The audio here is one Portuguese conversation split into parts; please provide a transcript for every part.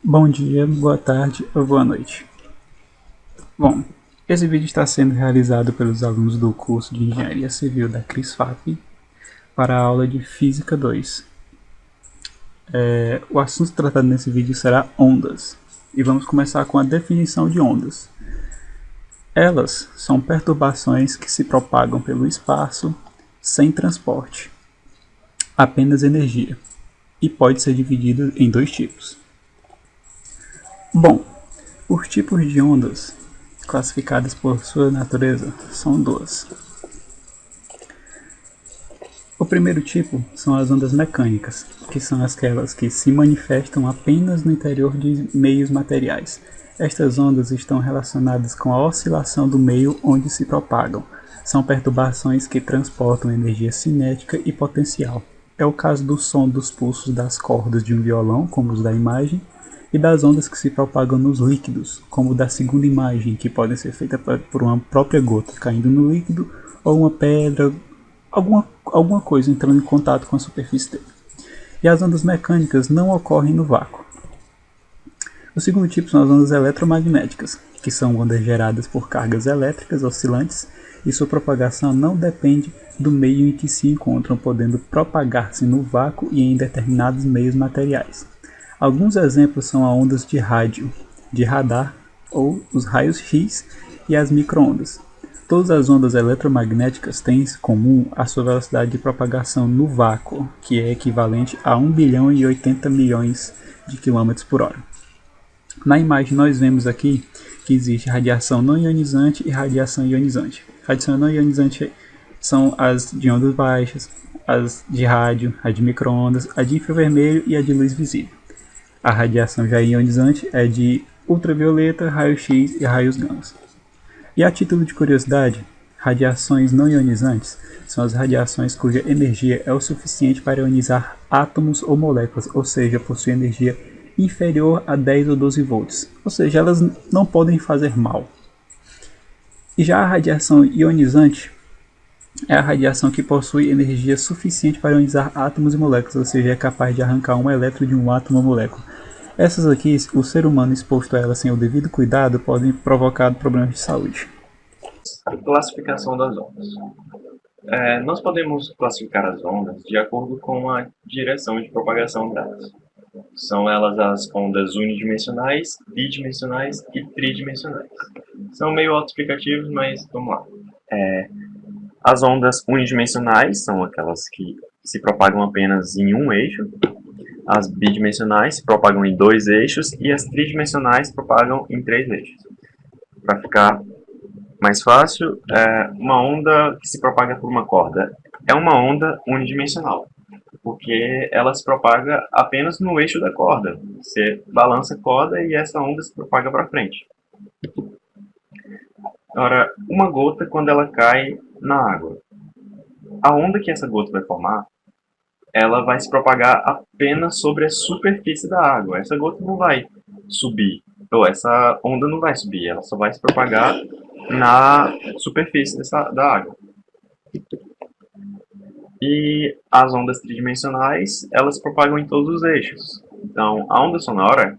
Bom dia, boa tarde ou boa noite. Bom, esse vídeo está sendo realizado pelos alunos do curso de Engenharia Civil da CRISFAP para a aula de Física 2. O assunto tratado nesse vídeo será ondas, e vamos começar com a definição de ondas. Elas são perturbações que se propagam pelo espaço sem transporte, apenas energia, e pode ser dividido em dois tipos. Bom, os tipos de ondas classificadas por sua natureza são duas. O primeiro tipo são as ondas mecânicas, que são aquelas que se manifestam apenas no interior de meios materiais. Estas ondas estão relacionadas com a oscilação do meio onde se propagam. São perturbações que transportam energia cinética e potencial. É o caso do som dos pulsos das cordas de um violão, como os da imagem, e das ondas que se propagam nos líquidos, como o da segunda imagem, que podem ser feitas por uma própria gota caindo no líquido ou uma pedra, alguma coisa entrando em contato com a superfície dele. E as ondas mecânicas não ocorrem no vácuo. O segundo tipo são as ondas eletromagnéticas, que são ondas geradas por cargas elétricas oscilantes e sua propagação não depende do meio em que se encontram, podendo propagar-se no vácuo e em determinados meios materiais. Alguns exemplos são as ondas de rádio, de radar ou os raios X e as microondas. Todas as ondas eletromagnéticas têm em comum a sua velocidade de propagação no vácuo, que é equivalente a 1 bilhão e 80 milhões de km por hora. Na imagem nós vemos aqui que existe radiação não ionizante e radiação ionizante. Radiação não ionizante são as de ondas baixas, as de rádio, a de microondas, a de infravermelho e a de luz visível. A radiação já ionizante é de ultravioleta, raio-x e raios gama. E a título de curiosidade, radiações não ionizantes são as radiações cuja energia é o suficiente para ionizar átomos ou moléculas, ou seja, possui energia inferior a 10 ou 12 volts, ou seja, elas não podem fazer mal. E já a radiação ionizante é a radiação que possui energia suficiente para ionizar átomos e moléculas, ou seja, é capaz de arrancar um elétron de um átomo ou molécula. Essas aqui, o ser humano exposto a elas sem o devido cuidado, podem provocar problemas de saúde. Classificação das ondas. Nós podemos classificar as ondas de acordo com a direção de propagação delas. São elas as ondas unidimensionais, bidimensionais e tridimensionais. São meio autoexplicativos, mas vamos lá. As ondas unidimensionais são aquelas que se propagam apenas em um eixo. As bidimensionais se propagam em dois eixos e as tridimensionais se propagam em três eixos. Para ficar mais fácil, uma onda que se propaga por uma corda é uma onda unidimensional, porque ela se propaga apenas no eixo da corda. Você balança a corda e essa onda se propaga para frente. Agora, uma gota quando ela cai na água. A onda que essa gota vai formar, ela vai se propagar apenas sobre a superfície da água. Essa gota não vai subir, ou essa onda não vai subir, ela só vai se propagar na superfície da água. E as ondas tridimensionais, elas se propagam em todos os eixos. Então, a onda sonora,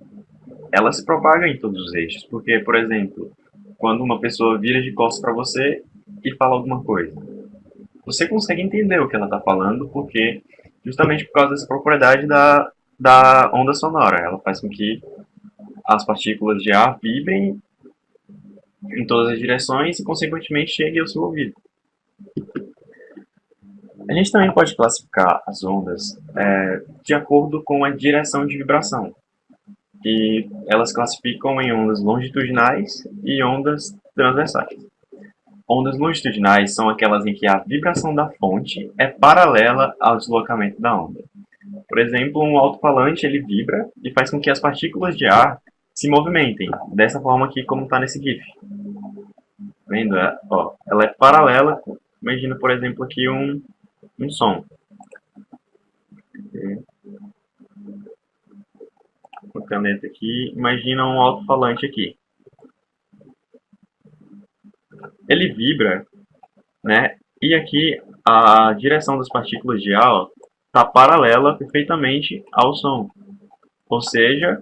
ela se propaga em todos os eixos, porque, por exemplo, quando uma pessoa vira de costas para você e fala alguma coisa, você consegue entender o que ela está falando, porque justamente por causa dessa propriedade da onda sonora, ela faz com que as partículas de ar vibrem em todas as direções e, consequentemente, cheguem ao seu ouvido. A gente também pode classificar as ondas de acordo com a direção de vibração. E elas classificam em ondas longitudinais e ondas transversais. Ondas longitudinais são aquelas em que a vibração da fonte é paralela ao deslocamento da onda. Por exemplo, um alto-falante ele vibra e faz com que as partículas de ar se movimentem, dessa forma aqui como está nesse GIF. Vendo? Ela é paralela. Imagina, por exemplo, aqui um som. Uma caneta aqui. Imagina um alto-falante aqui. Ele vibra, né? E aqui a direção das partículas de ar está paralela perfeitamente ao som. Ou seja,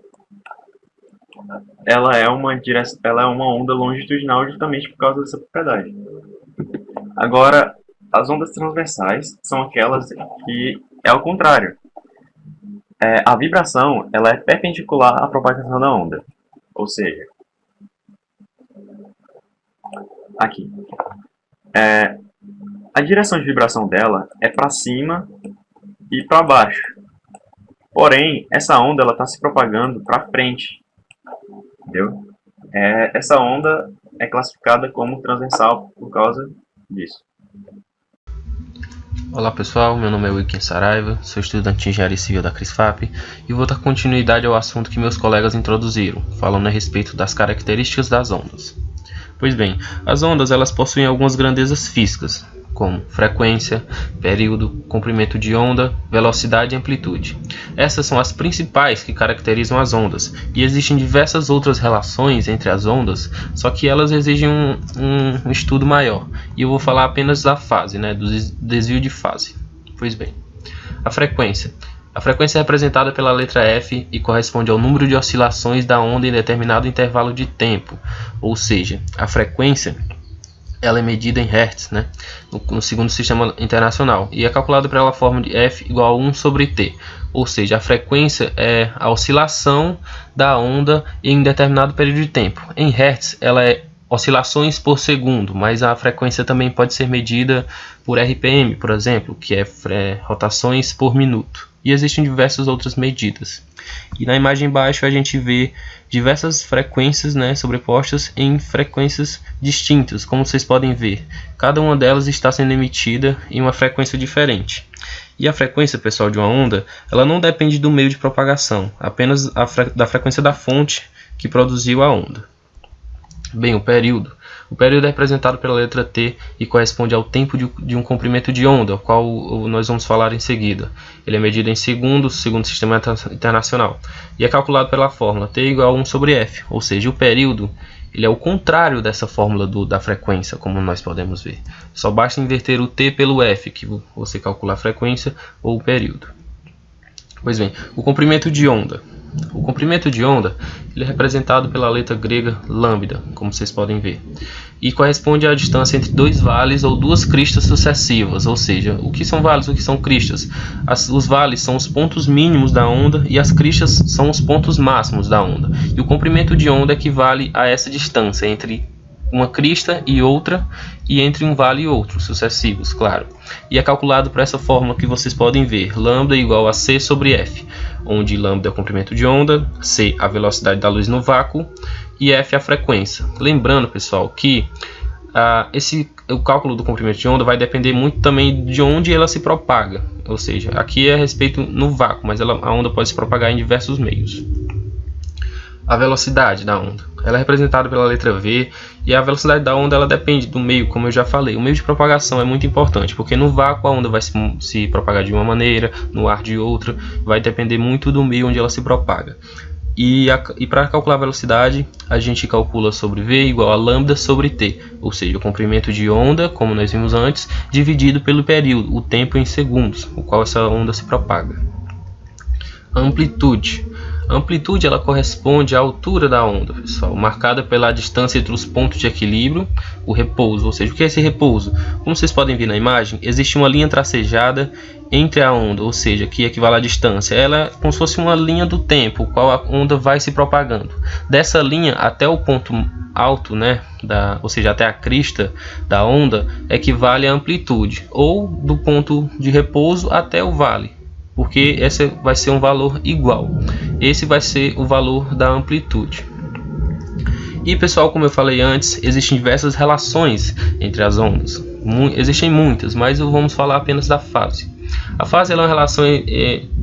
ela é uma onda longitudinal justamente por causa dessa propriedade. Agora, as ondas transversais são aquelas que é ao contrário. A vibração ela é perpendicular à propagação da onda. Ou seja, aqui. A direção de vibração dela é para cima e para baixo. Porém, essa onda está se propagando para frente. Entendeu? Essa onda é classificada como transversal por causa disso. Olá pessoal, meu nome é Wilkin Saraiva, sou estudante de Engenharia Civil da CRISFAP e vou dar continuidade ao assunto que meus colegas introduziram, falando a respeito das características das ondas. Pois bem, as ondas elas possuem algumas grandezas físicas, como frequência, período, comprimento de onda, velocidade e amplitude. Essas são as principais que caracterizam as ondas, e existem diversas outras relações entre as ondas, só que elas exigem um estudo maior, e eu vou falar apenas da fase, do desvio de fase. Pois bem, a frequência. A frequência é representada pela letra F e corresponde ao número de oscilações da onda em determinado intervalo de tempo, ou seja, a frequência ela é medida em Hz, no segundo sistema internacional, e é calculada pela fórmula de F igual a 1 sobre T, ou seja, a frequência é a oscilação da onda em determinado período de tempo. Em Hz, ela é oscilações por segundo, mas a frequência também pode ser medida por RPM, por exemplo, que é rotações por minuto. E existem diversas outras medidas. E na imagem embaixo a gente vê diversas frequências sobrepostas em frequências distintas, como vocês podem ver. Cada uma delas está sendo emitida em uma frequência diferente. E a frequência, pessoal, de uma onda, ela não depende do meio de propagação, apenas da frequência da fonte que produziu a onda. Bem, o período. O período é representado pela letra T e corresponde ao tempo de um comprimento de onda, o qual nós vamos falar em seguida. Ele é medido em segundos, segundo o sistema internacional, e é calculado pela fórmula T igual a 1 sobre F, ou seja, o período ele é o contrário dessa fórmula da frequência, como nós podemos ver. Só basta inverter o T pelo F, que você calcula a frequência ou o período. Pois bem, o comprimento de onda. O comprimento de onda ele é representado pela letra grega lambda, como vocês podem ver, e corresponde à distância entre dois vales ou duas cristas sucessivas, ou seja, o que são vales, o que são cristas? Os vales são os pontos mínimos da onda e as cristas são os pontos máximos da onda, e o comprimento de onda equivale a essa distância entre uma crista e outra, e entre um vale e outro, sucessivos, claro. E é calculado por essa fórmula que vocês podem ver, lambda igual a C sobre F, onde lambda é o comprimento de onda, C a velocidade da luz no vácuo e F a frequência. Lembrando, pessoal, que o cálculo do comprimento de onda vai depender muito também de onde ela se propaga, ou seja, aqui é a respeito no vácuo, mas a onda pode se propagar em diversos meios. A velocidade da onda. Ela é representada pela letra V e a velocidade da onda ela depende do meio, como eu já falei. O meio de propagação é muito importante, porque no vácuo a onda vai se propagar de uma maneira, no ar de outra, vai depender muito do meio onde ela se propaga. E para calcular a velocidade, a gente calcula sobre V igual a lambda sobre T, ou seja, o comprimento de onda, como nós vimos antes, dividido pelo período, o tempo em segundos, o qual essa onda se propaga. Amplitude. A amplitude ela corresponde à altura da onda, pessoal, marcada pela distância entre os pontos de equilíbrio, o repouso, ou seja, o que é esse repouso? Como vocês podem ver na imagem, existe uma linha tracejada entre a onda, ou seja, que equivale à distância. Ela é como se fosse uma linha do tempo, qual a onda vai se propagando. Dessa linha até o ponto alto, ou seja, até a crista da onda, equivale à amplitude, ou do ponto de repouso até o vale, porque esse vai ser um valor igual. Esse vai ser o valor da amplitude. E pessoal, como eu falei antes, existem diversas relações entre as ondas. Existem muitas, mas vamos falar apenas da fase. A fase é uma relação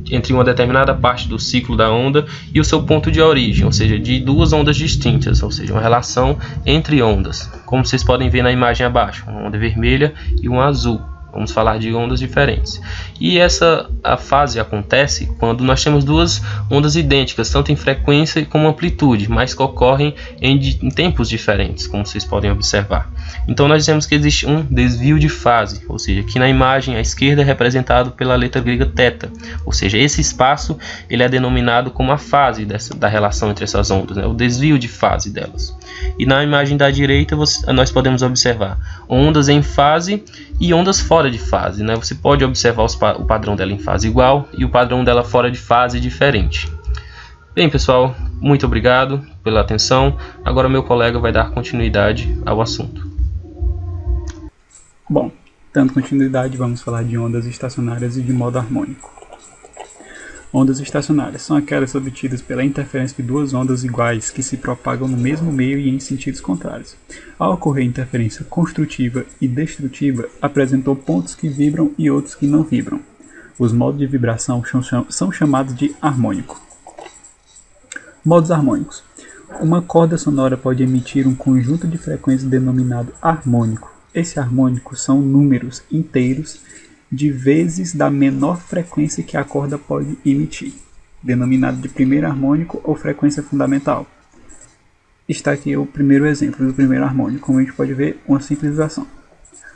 entre uma determinada parte do ciclo da onda e o seu ponto de origem, ou seja, de duas ondas distintas, ou seja, uma relação entre ondas. Como vocês podem ver na imagem abaixo, uma onda vermelha e uma azul, Vamos falar de ondas diferentes. E essa fase acontece quando nós temos duas ondas idênticas, tanto em frequência como amplitude, mas que ocorrem em tempos diferentes, como vocês podem observar. Então nós dizemos que existe um desvio de fase, ou seja, aqui na imagem à esquerda é representado pela letra grega θ, ou seja, esse espaço ele é denominado como a fase da relação entre essas ondas, né? O desvio de fase delas. E na imagem da direita nós podemos observar ondas em fase e ondas fora de fase, né? Você pode observar o padrão dela em fase igual e o padrão dela fora de fase diferente. Bem, pessoal, muito obrigado pela atenção. Agora meu colega vai dar continuidade ao assunto. Bom, dando continuidade, vamos falar de ondas estacionárias e de modo harmônico. Ondas estacionárias são aquelas obtidas pela interferência de duas ondas iguais que se propagam no mesmo meio e em sentidos contrários. Ao ocorrer interferência construtiva e destrutiva, apresentou pontos que vibram e outros que não vibram. Os modos de vibração são chamados de harmônico. Modos harmônicos. Uma corda sonora pode emitir um conjunto de frequências denominado harmônico. Esse harmônico são números inteiros de vezes da menor frequência que a corda pode emitir, denominado de primeiro harmônico ou frequência fundamental. Está aqui o primeiro exemplo do primeiro harmônico, como a gente pode ver, uma simples vibração.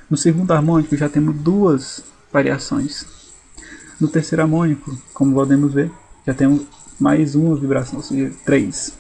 No segundo harmônico já temos duas variações. No terceiro harmônico, como podemos ver, já temos mais uma vibração, ou seja, 3.